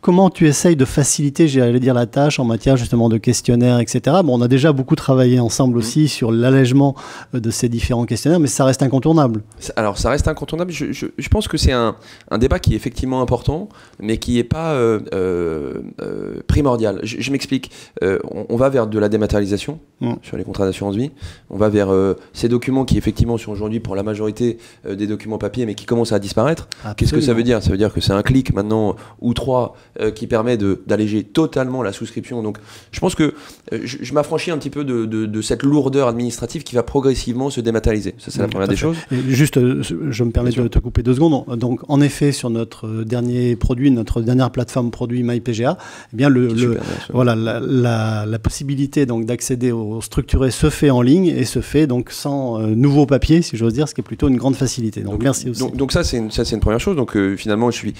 S1: comment tu essayes de faciliter, j'allais dire, la tâche en matière justement de questionnaires, etc. Bon, on a déjà beaucoup travaillé ensemble aussi sur l'allègement de ces différents questionnaires, mais ça reste incontournable.
S2: Alors, ça reste incontournable. Je pense que c'est un débat qui est effectivement important, mais qui n'est pas primordial. Je m'explique. On va vers de la dématérialisation sur les contrats d'assurance vie. On va vers ces documents qui effectivement sont aujourd'hui pour la majorité des documents papier mais qui commencent à disparaître. Qu'est-ce que ça veut dire? Ça veut dire que c'est un clic maintenant ou trois qui permet d'alléger totalement la souscription. Donc je pense que je m'affranchis un petit peu de cette lourdeur administrative qui va progressivement se dématérialiser. Ça c'est la première des choses.
S1: Et juste, je me permets de te couper 2 secondes. Donc en effet sur notre dernier produit, notre dernière plateforme produit MyPGA, eh bien voilà, la possibilité donc d'accéder au structuré se fait en ligne et se fait donc sans nouveau papier, si j'ose dire, ce qui est plutôt une grande facilité. Donc merci aussi.
S2: Donc ça c'est une première chose. Donc finalement je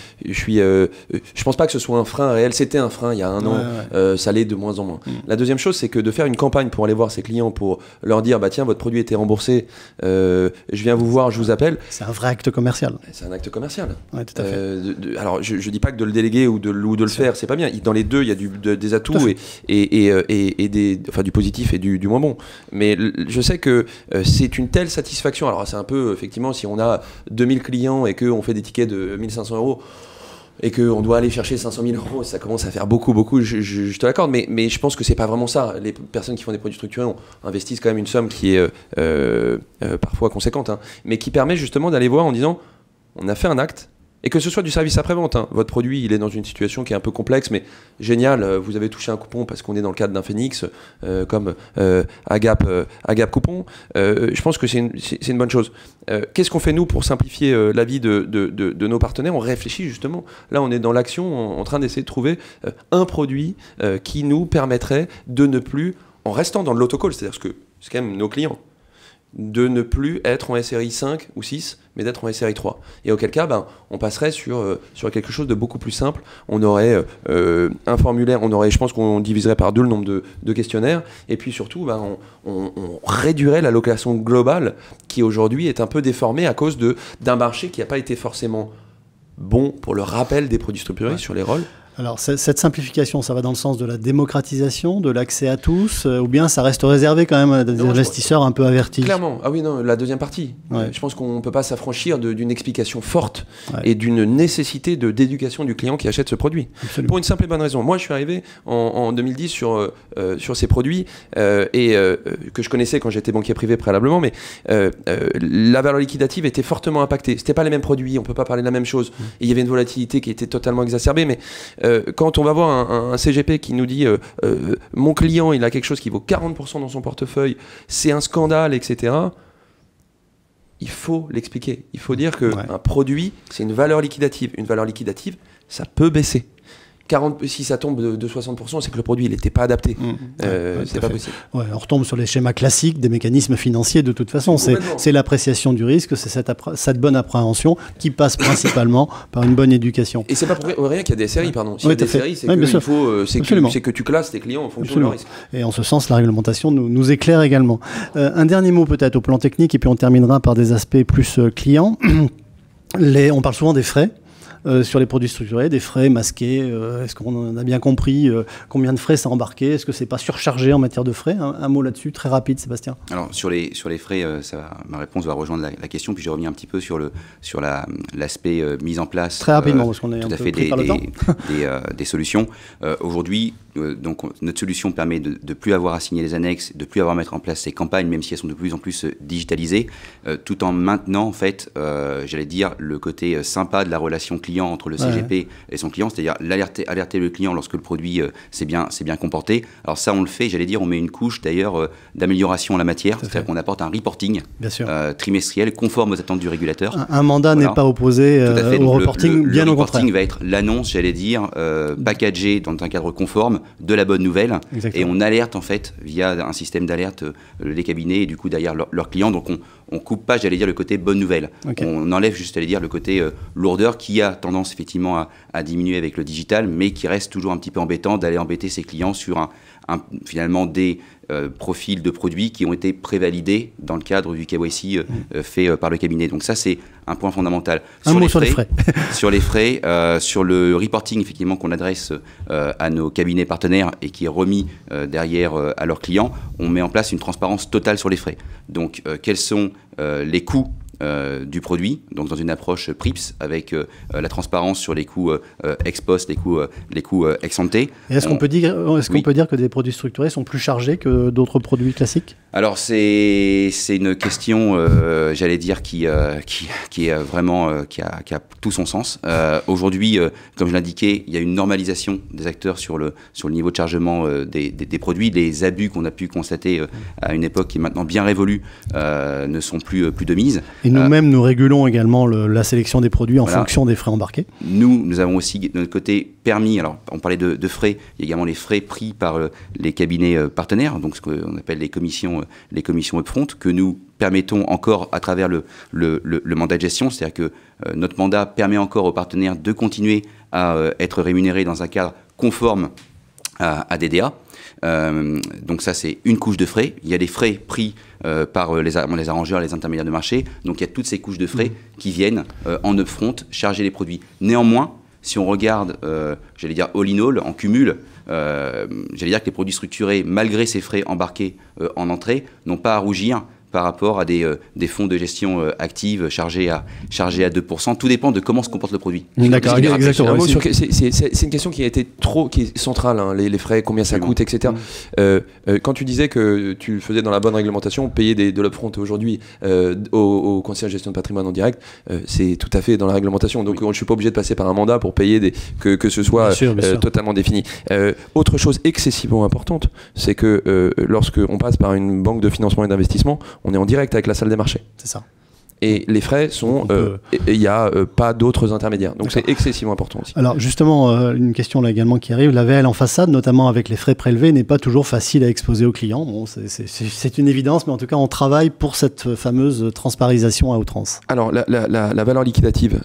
S2: pense pas que ce soit un frein réel. C'était un frein il y a un an. Ça l'est de moins en moins. La deuxième chose c'est que de faire une campagne pour aller voir ses clients pour leur dire bah tiens votre produit était remboursé, je viens vous voir, je vous appelle.
S1: C'est un vrai acte commercial.
S2: C'est un acte commercial.
S1: Ouais, tout à fait.
S2: Alors je dis pas que de le déléguer ou de le faire c'est pas bien. Dans les deux il y a des atouts et du positif et du moins bon. Mais je sais que c'est une telle satisfaction. Alors c'est un peu, effectivement, si on a 2000 clients et qu'on fait des tickets de 1500 € et qu'on doit aller chercher 500 000 €, ça commence à faire beaucoup, je te l'accorde. Mais je pense que c'est pas vraiment ça. Les personnes qui font des produits structurés investissent quand même une somme qui est parfois conséquente, hein, mais qui permet justement d'aller voir en disant on a fait un acte. Et que ce soit du service après-vente, hein. Votre produit, il est dans une situation qui est un peu complexe, mais génial, vous avez touché un coupon parce qu'on est dans le cadre d'un Phoenix, comme Agap Coupon. Je pense que c'est une bonne chose. Qu'est-ce qu'on fait, nous, pour simplifier la vie de nos partenaires? On réfléchit justement. Là, on est dans l'action, en train d'essayer de trouver un produit qui nous permettrait de ne plus, en restant dans l'autocall, c'est-à-dire que c'est quand même nos clients, de ne plus être en SRI 5 ou 6, mais d'être en SRI 3. Et auquel cas, on passerait sur quelque chose de beaucoup plus simple. On aurait un formulaire, je pense qu'on diviserait par 2 le nombre de questionnaires, et puis surtout, on réduirait la location globale qui aujourd'hui est un peu déformée à cause d'un marché qui n'a pas été forcément bon pour le rappel des produits structurés sur les rôles.
S1: Alors cette simplification, ça va dans le sens de la démocratisation, de l'accès à tous, ou bien ça reste réservé quand même à des investisseurs un peu avertis?
S2: Clairement, ah oui, non, la deuxième partie.
S1: Ouais.
S2: Je pense qu'on ne peut pas s'affranchir d'une explication forte
S1: Ouais.
S2: et d'une nécessité d'éducation du client qui achète ce produit.
S1: Absolument.
S2: Pour une simple et bonne raison. Moi, je suis arrivé en 2010 sur ces produits que je connaissais quand j'étais banquier privé préalablement, mais la valeur liquidative était fortement impactée. C'était pas les mêmes produits, on peut pas parler de la même chose. Et il y avait une volatilité qui était totalement exacerbée, mais quand on va voir un CGP qui nous dit mon client il a quelque chose qui vaut 40% dans son portefeuille, c'est un scandale, etc., il faut l'expliquer. Il faut dire qu'un produit, c'est une valeur liquidative. Une valeur liquidative, ça peut baisser. Si ça tombe de 60%, c'est que le produit n'était pas adapté. C'est pas possible.
S1: Ouais, on retombe sur les schémas classiques des mécanismes financiers de toute façon. C'est l'appréciation du risque, c'est cette bonne appréhension qui passe principalement par une bonne éducation.
S2: Et c'est pas pour rien qu'il y a des SRI, pardon. S'il y a des SRI, c'est que tu classes tes clients en fonction de leur risque.
S1: Et en ce sens, la réglementation nous éclaire également. Un dernier mot peut-être au plan technique, et puis on terminera par des aspects plus clients. On parle souvent des frais. Sur les produits structurés, des frais masqués, est-ce qu'on a bien compris combien de frais ça embarqué? Est-ce que c'est pas surchargé en matière de frais? Un mot là-dessus, très rapide, Sébastien.
S3: Alors sur les frais, ma réponse va rejoindre la question, puis je reviens un petit peu sur l'aspect mise en place.
S1: Très rapidement, parce qu'on est
S3: tout
S1: un
S3: à
S1: peu
S3: fait
S1: pris par le temps.
S3: des solutions. Aujourd'hui, donc notre solution permet de ne plus avoir à signer les annexes, de ne plus avoir à mettre en place ces campagnes, même si elles sont de plus en plus digitalisées, tout en maintenant en fait, j'allais dire, le côté sympa de la relation client entre le CGP et son client, c'est-à-dire alerter le client lorsque le produit s'est bien comporté. Alors ça, on le fait, j'allais dire, on met une couche d'ailleurs d'amélioration en la matière, c'est-à-dire qu'on apporte un reporting trimestriel conforme aux attentes du régulateur.
S1: Un mandat n'est pas opposé au reporting, bien au contraire.
S3: Le reporting va être l'annonce, j'allais dire, packagée dans un cadre conforme de la bonne nouvelle. Exactement. Et on alerte en fait via un système d'alerte les cabinets et du coup derrière leurs clients. Donc on coupe pas, j'allais dire, le côté bonne nouvelle. On enlève juste, j'allais dire, le côté lourdeur qui a tendance effectivement à diminuer avec le digital, mais qui reste toujours un petit peu embêtant d'aller embêter ses clients sur finalement des profils de produits qui ont été prévalidés dans le cadre du KYC fait par le cabinet. Donc ça, c'est un point fondamental.
S1: Sur les frais.
S3: Sur les frais, sur le reporting effectivement qu'on adresse à nos cabinets partenaires et qui est remis derrière à leurs clients, on met en place une transparence totale sur les frais. Donc quels sont les coûts du produit, donc dans une approche PRIPS avec la transparence sur les coûts ex post, les coûts ex ante.
S1: Est-ce qu'on peut dire que des produits structurés sont plus chargés que d'autres produits classiques?
S3: Alors c'est une question, j'allais dire, qui est vraiment qui a tout son sens. Aujourd'hui, comme je l'indiquais, il y a une normalisation des acteurs sur le niveau de chargement des produits. Les abus qu'on a pu constater à une époque qui est maintenant bien révolue ne sont plus de mise.
S1: Et nous-mêmes, nous régulons également la sélection des produits en fonction des frais embarqués.
S3: Nous avons aussi de notre côté permis, alors on parlait de frais, il y a également les frais pris par les cabinets partenaires, donc ce qu'on appelle les commissions upfront, que nous permettons encore à travers le mandat de gestion, c'est-à-dire que notre mandat permet encore aux partenaires de continuer à être rémunérés dans un cadre conforme à DDA. Donc ça, c'est une couche de frais. Il y a des frais pris par les arrangeurs, les intermédiaires de marché. Donc il y a toutes ces couches de frais qui viennent en upfront charger les produits. Néanmoins, si on regarde, j'allais dire all in all, en cumul, j'allais dire que les produits structurés, malgré ces frais embarqués en entrée, n'ont pas à rougir par rapport à des fonds de gestion active chargés à 2%. Tout dépend de comment se comporte le produit.
S1: D'accord, exactement.
S2: C'est une question qui est centrale, hein, les frais, combien ça coûte, etc. Quand tu disais que tu faisais dans la bonne réglementation, payer de l'upfront aujourd'hui au conseil de gestion de patrimoine en direct, c'est tout à fait dans la réglementation. Donc je ne suis pas obligé de passer par un mandat pour payer que ce soit bien sûr. Totalement défini. Autre chose excessivement importante, c'est que lorsqu'on passe par une banque de financement et d'investissement, on est en direct avec la salle des marchés.
S1: C'est ça.
S2: Et les frais sont... Il n'y a pas d'autres intermédiaires. Donc c'est excessivement important aussi.
S1: Alors justement, une question là également qui arrive. La VL en façade, notamment avec les frais prélevés, n'est pas toujours facile à exposer aux clients. Bon, c'est une évidence, mais en tout cas, on travaille pour cette fameuse transparisation à outrance.
S2: Alors la valeur liquidative,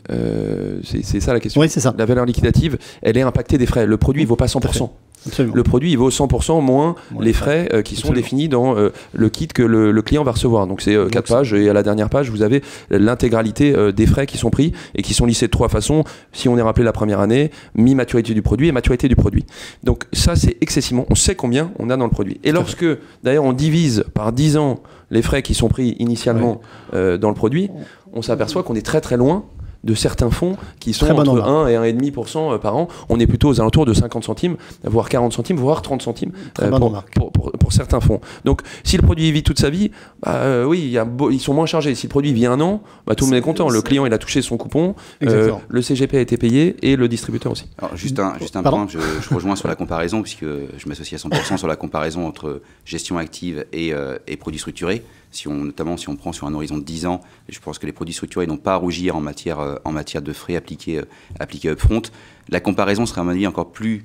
S2: c'est ça la question.
S1: Oui, c'est ça.
S2: La valeur liquidative, elle est impactée des frais. Le produit ne vaut pas 100%.
S1: Absolument.
S2: Le produit, il vaut 100% moins les frais qui sont définis dans le kit que le client va recevoir. Donc c'est 4 pages et à la dernière page, vous avez l'intégralité des frais qui sont pris et qui sont lissés de 3 façons. Si on est rappelé la première année, mi-maturité du produit et maturité du produit. Donc ça, c'est excessivement, on sait combien on a dans le produit. Et lorsque, d'ailleurs, on divise par 10 ans les frais qui sont pris initialement dans le produit, on s'aperçoit qu'on est très très loin de certains fonds qui sont entre 1 et 1,5% par an. On est plutôt aux alentours de 50 centimes, voire 40 centimes, voire 30 centimes pour certains fonds. Donc, si le produit vit toute sa vie, oui, ils sont moins chargés. Si le produit vit 1 an, tout le monde est content. Le client, il a touché son coupon, le CGP a été payé et le distributeur aussi.
S3: Alors, juste un point, je rejoins sur la comparaison, puisque je m'associe à 100% sur la comparaison entre gestion active et produits structurés. Notamment si on prend sur un horizon de 10 ans, je pense que les produits structurés n'ont pas à rougir en matière de frais appliqués upfront. La comparaison serait à mon avis encore plus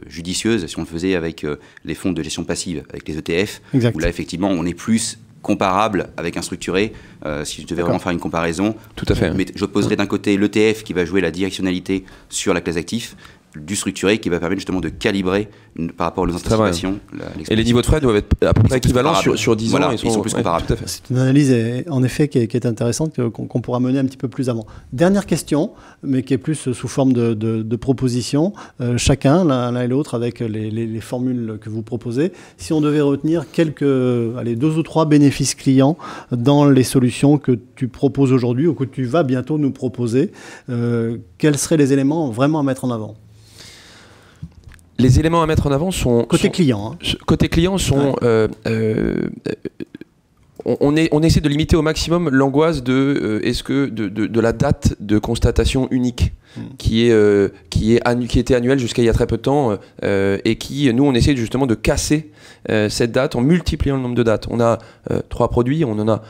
S3: judicieuse si on le faisait avec les fonds de gestion passive, avec les ETF, où là effectivement on est plus comparable avec un structuré, si je devais vraiment faire une comparaison.
S2: Tout à fait.
S3: Mais j'opposerais d'un côté l'ETF qui va jouer la directionnalité sur la classe actif, du structuré qui va permettre justement de calibrer par rapport aux anticipations.
S2: Et les niveaux de frais doivent être à peu près équivalents sur 10 ans.
S3: Ils sont plus comparables.
S1: C'est une analyse en effet qui est intéressante, qu'on pourra mener un petit peu plus avant. Dernière question, mais qui est plus sous forme de proposition. Chacun, l'un et l'autre, avec les formules que vous proposez. Si on devait retenir 2 ou 3 bénéfices clients dans les solutions que tu proposes aujourd'hui ou que tu vas bientôt nous proposer, quels seraient les éléments vraiment à mettre en avant ?
S2: Les éléments à mettre en avant sont...
S1: Côté client.
S2: Côté client sont... On essaie de limiter au maximum l'angoisse de la date de constatation unique qui était annuelle jusqu'à il y a très peu de temps et qui, nous, on essaie justement de casser cette date en multipliant le nombre de dates. On a 3 produits, on en a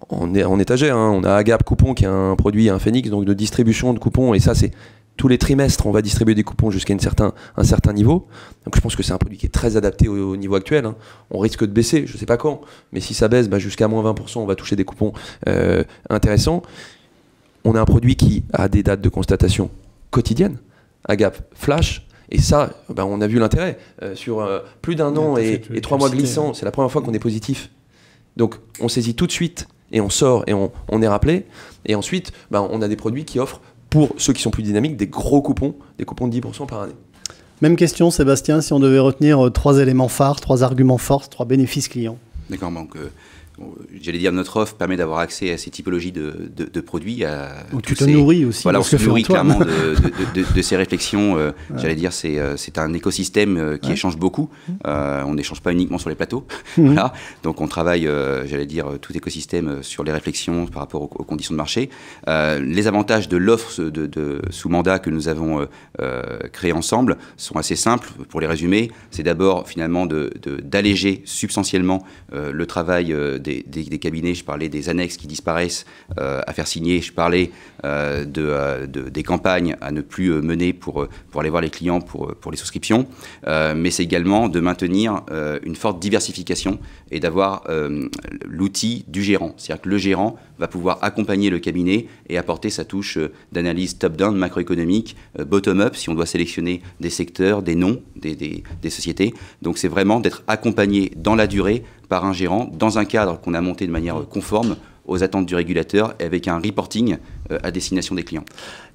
S2: en étagère. On a Agap Coupon qui est un produit, un Phoenix, donc de distribution de coupons, et ça c'est tous les trimestres, on va distribuer des coupons jusqu'à un certain niveau. Donc je pense que c'est un produit qui est très adapté au niveau actuel. On risque de baisser, je ne sais pas quand, mais si ça baisse, jusqu'à moins 20%, on va toucher des coupons intéressants. On a un produit qui a des dates de constatation quotidiennes, Agap Flash, et ça, on a vu l'intérêt. Sur plus d'1 an et 3 mois glissants, c'est la première fois qu'on est positif. Donc on saisit tout de suite, et on sort, et on est rappelé. Et ensuite, on a des produits qui offrent, pour ceux qui sont plus dynamiques, des gros coupons, des coupons de 10% par année.
S1: Même question, Sébastien, si on devait retenir 3 éléments phares, 3 arguments forts, 3 bénéfices clients.
S3: D'accord, donc j'allais dire notre offre permet d'avoir accès à ces typologies de produits.
S1: Où tu te nourris aussi.
S3: Voilà, on se nourrit clairement de ces réflexions. J'allais dire, c'est un écosystème qui échange beaucoup. On n'échange pas uniquement sur les plateaux. Voilà. Donc on travaille, j'allais dire, tout écosystème sur les réflexions par rapport aux conditions de marché. Les avantages de l'offre sous mandat que nous avons créé ensemble sont assez simples. Pour les résumer, c'est d'abord finalement d'alléger substantiellement le travail des cabinets. Je parlais des annexes qui disparaissent à faire signer, je parlais des campagnes à ne plus mener pour aller voir les clients pour les souscriptions, mais c'est également de maintenir une forte diversification et d'avoir l'outil du gérant. C'est-à-dire que le gérant va pouvoir accompagner le cabinet et apporter sa touche d'analyse top-down, macroéconomique, bottom-up, si on doit sélectionner des secteurs, des noms, des sociétés. Donc c'est vraiment d'être accompagné dans la durée par un gérant, dans un cadre qu'on a monté de manière conforme aux attentes du régulateur et avec un reporting à destination des clients.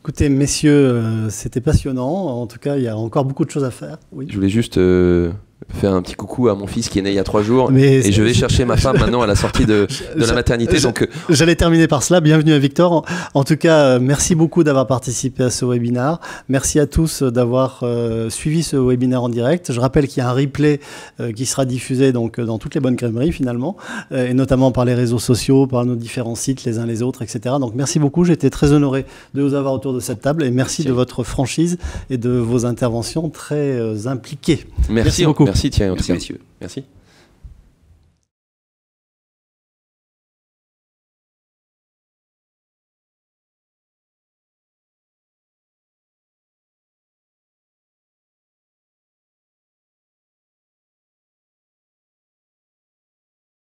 S1: Écoutez, messieurs, c'était passionnant. En tout cas, il y a encore beaucoup de choses à faire. Oui.
S2: Je voulais juste faire un petit coucou à mon fils qui est né il y a 3 jours. Et je vais chercher ma femme maintenant à la sortie de la maternité.
S1: J'allais terminer par cela. Bienvenue à Victor. En tout cas, merci beaucoup d'avoir participé à ce webinaire. Merci à tous d'avoir suivi ce webinaire en direct. Je rappelle qu'il y a un replay qui sera diffusé donc, dans toutes les bonnes crèmeries finalement, et notamment par les réseaux sociaux, par nos différents sites les uns les autres, etc. Donc merci beaucoup. J'étais très honoré de vous avoir autour de cette table et merci de votre franchise et de vos interventions très impliquées.
S2: Merci beaucoup. Merci Thierry.
S3: Merci messieurs.
S2: Merci.